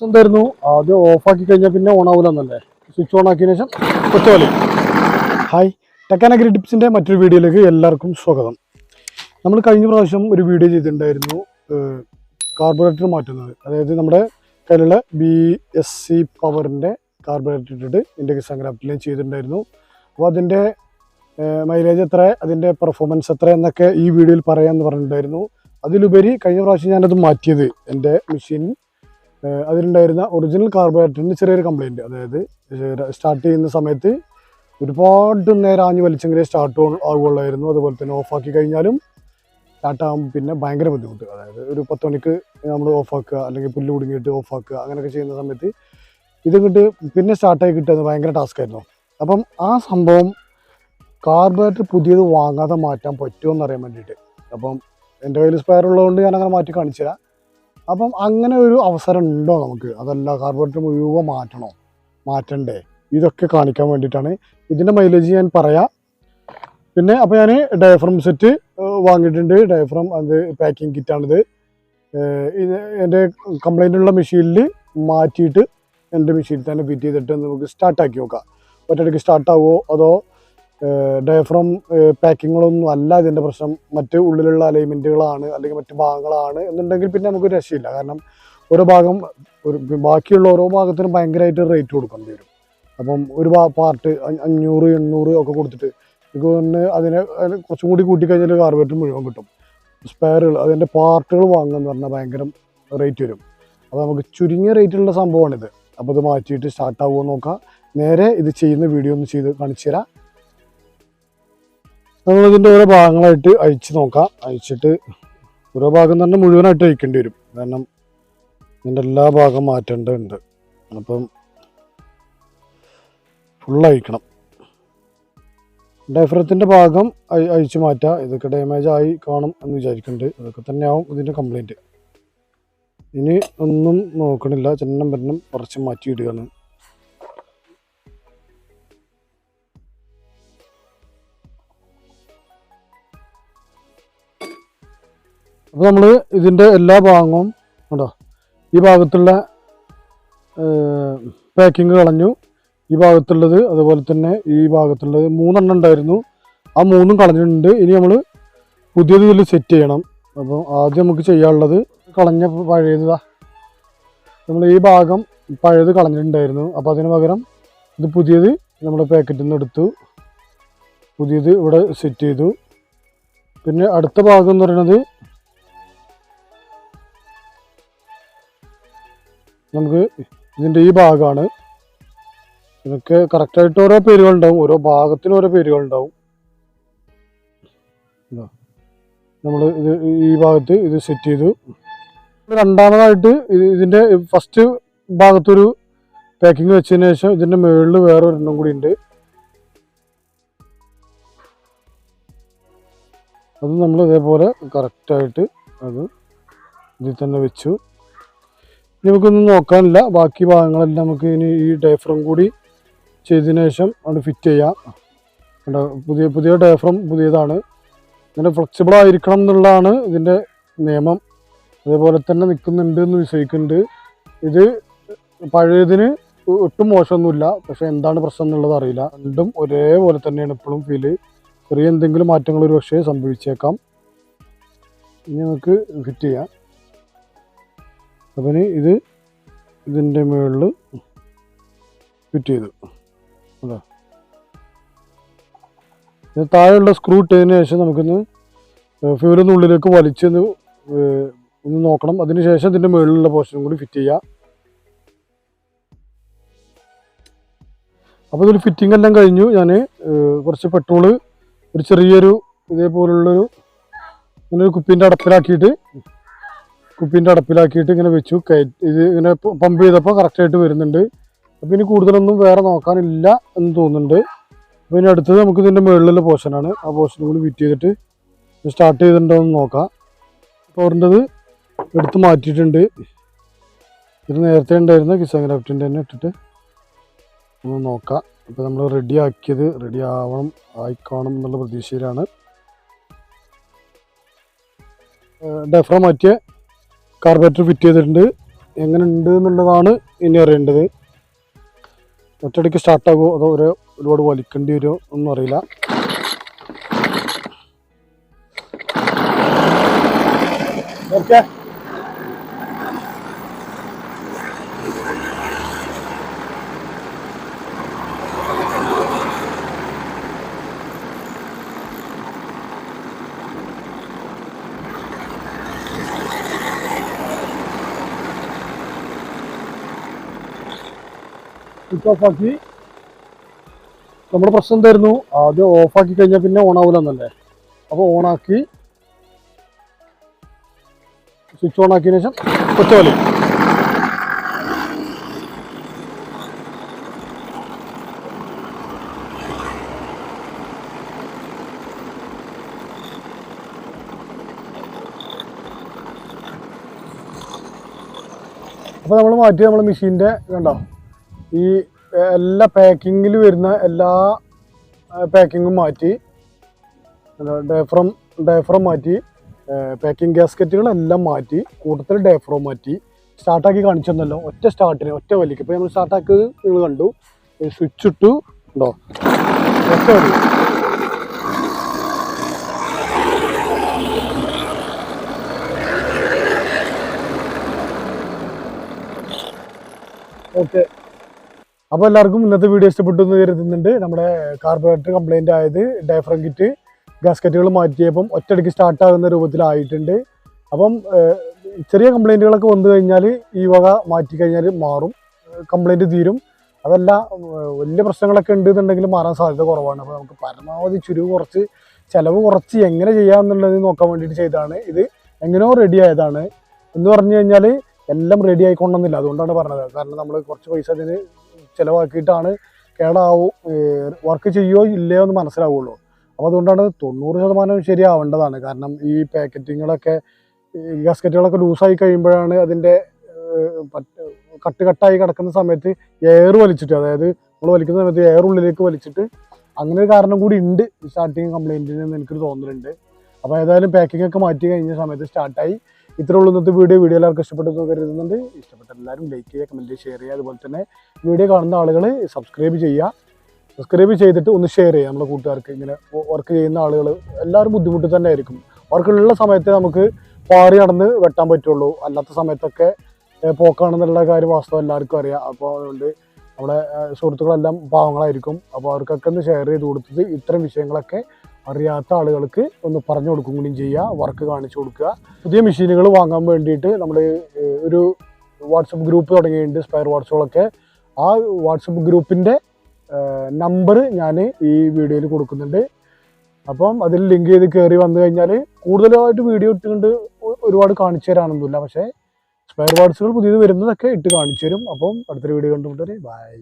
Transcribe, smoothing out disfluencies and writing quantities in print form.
എന്തായിരുന്നു അത് ഓഫാക്കി കഴിഞ്ഞാൽ പിന്നെ ഓൺ ആവില്ലെന്നല്ലേ? സ്വിച്ച് ഓൺ ആക്കിയതിനു ശേഷം ഒറ്റവലി. ഹായ്, ടെക് ടിപ്സിൻ്റെ മറ്റൊരു വീഡിയോയിലേക്ക് എല്ലാവർക്കും സ്വാഗതം. നമ്മൾ കഴിഞ്ഞ പ്രാവശ്യം ഒരു വീഡിയോ ചെയ്തിട്ടുണ്ടായിരുന്നു കാർബറേറ്റർ മാറ്റുന്നത്. അതായത് നമ്മുടെ കയ്യിലുള്ള BSC പവറിൻ്റെ കാർബറേറ്റർ ഇട്ടിട്ട് ഇൻഡെക്സ് സംഗ്രാഫ്റ്റിലും ചെയ്തിട്ടുണ്ടായിരുന്നു. അപ്പോൾ അതിൻ്റെ മൈലേജ് എത്ര, അതിൻ്റെ പെർഫോമൻസ് എത്ര എന്നൊക്കെ ഈ വീഡിയോയിൽ പറയാമെന്ന് പറഞ്ഞിട്ടുണ്ടായിരുന്നു. അതിലുപരി കഴിഞ്ഞ പ്രാവശ്യം ഞാനത് മാറ്റിയത് എൻ്റെ മെഷീൻ അതിലുണ്ടായിരുന്ന ഒറിജിനൽ കാർബറേറ്ററിന് ചെറിയൊരു കംപ്ലയിൻറ്റ്. അതായത് സ്റ്റാർട്ട് ചെയ്യുന്ന സമയത്ത് ഒരുപാട് നേരം ആഞ്ഞ് വലിച്ചെങ്കിലേ സ്റ്റാർട്ട് ആവുകയുള്ളായിരുന്നു. അതുപോലെ തന്നെ ഓഫാക്കി കഴിഞ്ഞാലും സ്റ്റാർട്ടാകുമ്പോൾ പിന്നെ ഭയങ്കര ബുദ്ധിമുട്ട്. അതായത് ഒരു 10 മണിക്ക് നമ്മൾ ഓഫാക്കുക, അല്ലെങ്കിൽ പുല്ല് കുടുങ്ങിയിട്ട് ഓഫാക്കുക, അങ്ങനെയൊക്കെ ചെയ്യുന്ന സമയത്ത് ഇതിങ്ങോട്ട് പിന്നെ സ്റ്റാർട്ടായി കിട്ടുന്നത് ഭയങ്കര ടാസ്ക്കായിരുന്നു. അപ്പം ആ സംഭവം കാർബറേറ്റർ പുതിയത് വാങ്ങാതെ മാറ്റാൻ പറ്റുമോ എന്നറിയാൻ വേണ്ടിയിട്ട്, അപ്പം എൻ്റെ കയ്യിൽ സ്പെയർ ഉള്ളതുകൊണ്ട് ഞാനങ്ങനെ മാറ്റി കാണിച്ചു തരാം. അപ്പം അങ്ങനെ ഒരു അവസരം ഉണ്ടോ നമുക്ക്? അതല്ല കാർബറേറ്റർ മുഴുവൻ മാറ്റണ്ടേ? ഇതൊക്കെ കാണിക്കാൻ വേണ്ടിയിട്ടാണ്. ഇതിൻ്റെ മൈലേജ് ഞാൻ പറയാം. പിന്നെ അപ്പോൾ ഞാൻ ഡയഫ്രം സെറ്റ് വാങ്ങിയിട്ടുണ്ട്. ഡയഫ്രം അത് പാക്കിംഗ് കിറ്റാണിത്. ഇത് എൻ്റെ കംപ്ലൈൻ്റുള്ള മെഷീനിൽ മാറ്റിയിട്ട് എൻ്റെ മെഷീനിൽ തന്നെ ഫിറ്റ് ചെയ്തിട്ട് നമുക്ക് സ്റ്റാർട്ടാക്കി നോക്കാം. ഒറ്റയടിക്ക് സ്റ്റാർട്ടാവുമോ അതോ ഡയഫ്രം പാക്കിങ്ങുകളൊന്നും അല്ല ഇതിൻ്റെ പ്രശ്നം, മറ്റ് ഉള്ളിലുള്ള അലൈൻമെൻറ്റുകളാണ് അല്ലെങ്കിൽ മറ്റ് ഭാഗങ്ങളാണ് എന്നുണ്ടെങ്കിൽ പിന്നെ നമുക്ക് രക്ഷയില്ല. കാരണം ഓരോ ഭാഗം ബാക്കിയുള്ള ഓരോ ഭാഗത്തിനും ഭയങ്കരമായിട്ട് റേറ്റ് കൊടുക്കേണ്ടി വരും. അപ്പം ഒരു പാർട്ട് 500, 800 ഒക്കെ കൊടുത്തിട്ട് ഇതിന് അതിനെ കുറച്ചും കൂടി കൂട്ടിക്കഴിഞ്ഞാൽ കാർബറേറ്റർ മുഴുവൻ കിട്ടും. സ്പെയറുകൾ അതിൻ്റെ പാർട്ടുകൾ വാങ്ങുകയെന്ന് പറഞ്ഞാൽ ഭയങ്കര റേറ്റ് വരും. അപ്പോൾ നമുക്ക് ചുരുങ്ങിയ റേറ്റിലുള്ള സംഭവമാണിത്. അപ്പോൾ ഇത് മാറ്റിയിട്ട് സ്റ്റാർട്ടാവുമോ നോക്കാം. നേരെ ഇത് ചെയ്യുന്ന വീഡിയോ ഒന്ന് ചെയ്ത് കാണിച്ചു തരാം. നമ്മളിതിൻ്റെ ഓരോ ഭാഗങ്ങളായിട്ട് അഴിച്ച് നോക്കാം. അഴിച്ചിട്ട് ഓരോ ഭാഗം തന്നെ മുഴുവനായിട്ട് അഴിക്കേണ്ടി വരും. കാരണം ഇതിൻ്റെ എല്ലാ ഭാഗം മാറ്റേണ്ടതുണ്ട്. അപ്പം ഫുൾ അഴിക്കണം. ഡയഫ്രത്തിൻ്റെ ഭാഗം അഴിച്ച് മാറ്റുക. ഇതൊക്കെ ഡാമേജ് ആയി കാണും എന്ന് വിചാരിക്കുന്നുണ്ട്. ഇതൊക്കെ തന്നെയാവും ഇതിൻ്റെ കംപ്ലൈൻറ്റ്. ഇനി ഒന്നും നോക്കണില്ല, ചെന്നം പെണ്ണം കുറച്ച് മാറ്റിയിടുകയാണ്. അപ്പോൾ നമ്മൾ ഇതിൻ്റെ എല്ലാ ഭാഗവും ഉണ്ടോ, ഈ ഭാഗത്തുള്ള പാക്കിങ് കളഞ്ഞു, ഈ ഭാഗത്തുള്ളത് അതുപോലെ തന്നെ ഈ ഭാഗത്തുള്ളത് 3 എണ്ണം ഉണ്ടായിരുന്നു. ആ 3ഉം കളഞ്ഞിട്ടുണ്ട്. ഇനി നമ്മൾ പുതിയത് ഇതിൽ സെറ്റ് ചെയ്യണം. അപ്പോൾ ആദ്യം നമുക്ക് ചെയ്യാനുള്ളത് കളഞ്ഞ പഴയതാ, നമ്മൾ ഈ ഭാഗം പഴയത് കളഞ്ഞിട്ടുണ്ടായിരുന്നു. അപ്പോൾ അതിന് പകരം ഇത് പുതിയത് നമ്മുടെ പാക്കറ്റിൽ നിന്ന് എടുത്തു, പുതിയത് ഇവിടെ സെറ്റ് ചെയ്തു. പിന്നെ അടുത്ത ഭാഗം എന്ന് പറയുന്നത് നമുക്ക് ഇതിൻ്റെ ഈ ഭാഗമാണ്. ഇതൊക്കെ കറക്റ്റായിട്ട് ഓരോ പേരുകളുണ്ടാവും, ഓരോ ഭാഗത്തിന് ഓരോ പേരുകളുണ്ടാവും. നമ്മൾ ഇത് ഈ ഭാഗത്ത് ഇത് സെറ്റ് ചെയ്തു. രണ്ടാമതായിട്ട് ഇതിൻ്റെ ഫസ്റ്റ് ഭാഗത്തൊരു പാക്കിങ് വെച്ചതിന് ശേഷം ഇതിൻ്റെ മുകളിൽ വേറെ ഒരെണ്ണം കൂടി ഉണ്ട്. അത് നമ്മൾ ഇതേപോലെ കറക്റ്റായിട്ട് അത് ഇതിൽ തന്നെ വെച്ചു. നമുക്കൊന്നും നോക്കാനില്ല, ബാക്കി ഭാഗങ്ങളെല്ലാം നമുക്ക് ഇനി ഈ ഡയഫ്രം കൂടി ചെയ്തതിന് ശേഷം അത് ഫിറ്റ് ചെയ്യാം. പുതിയ ഡയഫ്രം പുതിയതാണ്. ഇങ്ങനെ ഫ്ലെക്സിബിൾ ആയിരിക്കണം എന്നുള്ളതാണ് ഇതിൻ്റെ നിയമം. അതേപോലെ തന്നെ നിൽക്കുന്നുണ്ട് എന്ന് വിശ്വസിക്കുന്നുണ്ട്. ഇത് പഴയതിന് ഒട്ടും മോശമൊന്നുമില്ല, പക്ഷേ എന്താണ് പ്രശ്നം എന്നുള്ളത് അറിയില്ല. രണ്ടും ഒരേപോലെ തന്നെയാണ് ഇപ്പോഴും ഫീല്. ചെറിയ എന്തെങ്കിലും മാറ്റങ്ങൾ ഒരു പക്ഷേ സംഭവിച്ചേക്കാം. ഇനി നമുക്ക് ഫിറ്റ് ചെയ്യാം. അപ്പം ഇത് ഇതിൻ്റെ മുകളിൽ ഫിറ്റ് ചെയ്തു. അതാ ഇത് താഴെയുള്ള സ്ക്രൂ ഇട്ടതിന് ശേഷം നമുക്കൊന്ന് ഫ്യൂലൊന്ന് ഉള്ളിലേക്ക് വലിച്ചൊന്ന് ഒന്ന് നോക്കണം. അതിന് ശേഷം ഇതിൻ്റെ മുകളിലുള്ള പോർഷനും കൂടി ഫിറ്റ് ചെയ്യുക. അപ്പോൾ ഇതിൽ ഫിറ്റിംഗ് എല്ലാം കഴിഞ്ഞു. ഞാൻ കുറച്ച് പെട്രോള് ഒരു ചെറിയൊരു ഇതേപോലുള്ളൊരു ഇങ്ങനൊരു കുപ്പീൻ്റെ അടപ്പിലാക്കിയിട്ട് ഇങ്ങനെ വെച്ചു. ഇത് ഇങ്ങനെ പമ്പ് ചെയ്തപ്പോൾ കറക്റ്റായിട്ട് വരുന്നുണ്ട്. അപ്പോൾ ഇനി കൂടുതലൊന്നും വേറെ നോക്കാനില്ല എന്ന് തോന്നുന്നുണ്ട്. അപ്പോൾ ഇനി അടുത്തത് നമുക്ക് ഇതിൻ്റെ മുകളിലുള്ള പോർഷനാണ്. ആ പോർഷനും കൂടി ഫിറ്റ് ചെയ്തിട്ട് സ്റ്റാർട്ട് ചെയ്തിട്ടുണ്ടോ എന്ന് നോക്കാം. പവറിൻ്റെത് എടുത്ത് മാറ്റിയിട്ടുണ്ട്. ഇത് നേരത്തെ ഉണ്ടായിരുന്ന കിസാഗ്രാഫ്റ്റിൻ്റെ തന്നെ ഇട്ടിട്ട് ഒന്ന് നോക്കാം. അപ്പോൾ നമ്മൾ റെഡി ആയിക്കാണും എന്നുള്ള പ്രതീക്ഷയിലാണ്. ഡയഫ്രം മാറ്റിയ കാർബറേറ്റർ ഫിറ്റ് ചെയ്തിട്ടുണ്ട്. എങ്ങനെ ഉണ്ട് എന്നുള്ളതാണ് ഇനി അറിയേണ്ടത്. ഒറ്റയടിക്ക് സ്റ്റാർട്ടാകുമോ അതോ ഒരുപാട് വലിക്കേണ്ടി വരുമോ ഒന്നും അറിയില്ല. ഓക്കെ, സ്വിച്ച് ഓഫ് ആക്കി. നമ്മുടെ പ്രശ്നം എന്തായിരുന്നു, ആദ്യം ഓഫാക്കി കഴിഞ്ഞാൽ പിന്നെ ഓണാവില്ലെന്നല്ലേ. അപ്പോൾ ഓണാക്കി സ്വിച്ച് ഓൺ ആക്കിയതിനു ശേഷം ഒറ്റവലി. അപ്പോൾ നമ്മൾ മാറ്റി നമ്മൾ മെഷീൻ്റെ കണ്ടോ ഈ എല്ലാ പാക്കിങ്ങിൽ വരുന്ന എല്ലാ പാക്കിങ്ങും മാറ്റി, ഡയഫ്രം മാറ്റി, പാക്കിംഗ് ഗ്യാസ്കറ്റുകളെല്ലാം മാറ്റി, കൂട്ടത്തിൽ ഡയഫ്രം മാറ്റി. സ്റ്റാർട്ടാക്കി കാണിച്ചു തന്നല്ലോ ഒറ്റ സ്റ്റാർട്ടിന് ഒറ്റ വലിക്ക്. ഇപ്പോൾ നമ്മൾ സ്റ്റാർട്ടാക്കി നിങ്ങൾ കണ്ടു, സ്വിച്ച് ഇട്ടു ഉണ്ടോ ഒറ്റ വലി. ഓക്കെ, അപ്പോൾ എല്ലാവർക്കും ഇന്നത്തെ വീഡിയോ ഇഷ്ടപ്പെട്ടു എന്ന് കരുതുന്നുണ്ട്. നമ്മുടെ കാർബറേറ്റർ കംപ്ലൈൻ്റ് ആയത് ഡയഫ്രം കിറ്റ് ഗ്യാസ്കറ്റുകൾ മാറ്റിയപ്പം ഒറ്റയടിക്ക് സ്റ്റാർട്ടാകുന്ന രൂപത്തിലായിട്ടുണ്ട്. അപ്പം ചെറിയ കംപ്ലൈൻറ്റുകളൊക്കെ വന്നു കഴിഞ്ഞാൽ ഈ വക മാറ്റി കഴിഞ്ഞാൽ മാറും, കംപ്ലൈൻറ്റ് തീരും. അതല്ല വലിയ പ്രശ്നങ്ങളൊക്കെ ഉണ്ട് എന്നുണ്ടെങ്കിൽ മാറാൻ സാധ്യത കുറവാണ്. അപ്പോൾ നമുക്ക് പരമാവധി ചിലവ് കുറച്ച് എങ്ങനെ ചെയ്യാമെന്നുള്ളത് നോക്കാൻ വേണ്ടിയിട്ട് ചെയ്തതാണ്. ഇത് എങ്ങനെയോ റെഡി ആയതാണ് എന്ന് പറഞ്ഞു കഴിഞ്ഞാൽ എല്ലാം റെഡി ആയിക്കൊണ്ടെന്നില്ല. അതുകൊണ്ടാണ് പറഞ്ഞത്. കാരണം നമ്മൾ കുറച്ച് പൈസ അതിന് ചിലവാക്കിയിട്ടാണ് കേടാവും, വർക്ക് ചെയ്യുമോ ഇല്ലയോ എന്ന് മനസ്സിലാവുള്ളൂ. അപ്പോൾ അതുകൊണ്ടാണ് 90% ശരിയാവേണ്ടതാണ്. കാരണം ഈ പാക്കറ്റിങ്ങളൊക്കെ ഗ്യാസ്കറ്റുകളൊക്കെ ലൂസായി കഴിയുമ്പോഴാണ് അതിൻ്റെ കട്ടായി കിടക്കുന്ന സമയത്ത് എയർ വലിച്ചിട്ട്, അതായത് നമ്മൾ വലിക്കുന്ന സമയത്ത് എയർ ഉള്ളിലേക്ക് വലിച്ചിട്ട് അങ്ങനെ ഒരു കാരണം കൂടി ഉണ്ട് സ്റ്റാർട്ടിങ് കംപ്ലൈൻറ്റിന് എന്ന് എനിക്കൊരു തോന്നലുണ്ട്. അപ്പോൾ ഏതായാലും പാക്കിംഗ് ഒക്കെ മാറ്റി കഴിഞ്ഞ സമയത്ത് സ്റ്റാർട്ടായി. ഇത്രേ ഉള്ളൂ ഇന്നത്തെ വീഡിയോ എല്ലാവർക്കും ഇഷ്ടപ്പെട്ടെന്ന് കരുതുന്നുണ്ട്. ഇഷ്ടപ്പെട്ട എല്ലാവരും ലൈക്ക് ചെയ്യുക, കമൻറ്റ് ഷെയർ ചെയ്യുക. അതുപോലെ തന്നെ വീഡിയോ കാണുന്ന ആളുകൾ സബ്സ്ക്രൈബ് ചെയ്യുക. സബ്സ്ക്രൈബ് ചെയ്തിട്ട് ഒന്ന് ഷെയർ ചെയ്യുക. നമ്മുടെ കൂട്ടുകാർക്ക്, ഇങ്ങനെ വർക്ക് ചെയ്യുന്ന ആളുകൾ എല്ലാവരും ബുദ്ധിമുട്ട് തന്നെ ആയിരിക്കും. വർക്കുള്ള സമയത്ത് നമുക്ക് പാറി നടന്ന് വെട്ടാൻ പറ്റുള്ളൂ, അല്ലാത്ത സമയത്തൊക്കെ പോക്കാണെന്നുള്ള കാര്യം വാസ്തവം എല്ലാവർക്കും അറിയാം. അപ്പോൾ അതുകൊണ്ട് നമ്മുടെ സുഹൃത്തുക്കളെല്ലാം പാവങ്ങളായിരിക്കും. അപ്പോൾ അവർക്കൊക്കെ ഒന്ന് ഷെയർ ചെയ്ത് കൊടുത്തിട്ട് ഇത്തരം വിഷയങ്ങളൊക്കെ അറിയാത്ത ആളുകൾക്ക് ഒന്ന് പറഞ്ഞു കൊടുക്കും കൂടിയും ചെയ്യുക, വർക്ക് കാണിച്ചു കൊടുക്കുക. പുതിയ മെഷീനുകൾ വാങ്ങാൻ വേണ്ടിയിട്ട് നമ്മൾ ഒരു വാട്സപ്പ് ഗ്രൂപ്പ് തുടങ്ങിയിട്ടുണ്ട്, സ്പെയർ വാട്സുകളൊക്കെ. ആ വാട്സപ്പ് ഗ്രൂപ്പിൻ്റെ നമ്പർ ഞാൻ ഈ വീഡിയോയിൽ കൊടുക്കുന്നുണ്ട്. അപ്പം അതിൽ ലിങ്ക് ചെയ്ത് കയറി വന്നു കഴിഞ്ഞാൽ കൂടുതലായിട്ട് വീഡിയോ ഇട്ടുകൊണ്ട് ഒരുപാട് കാണിച്ചു തരാനൊന്നുമില്ല, പക്ഷേ സ്പെയർ പാർട്സുകൾ പുതിയത് വരുന്നതൊക്കെ ഇട്ട് കാണിച്ചു തരും. അപ്പം അടുത്തൊരു വീഡിയോ കണ്ടുമുട്ടേ, ബൈ.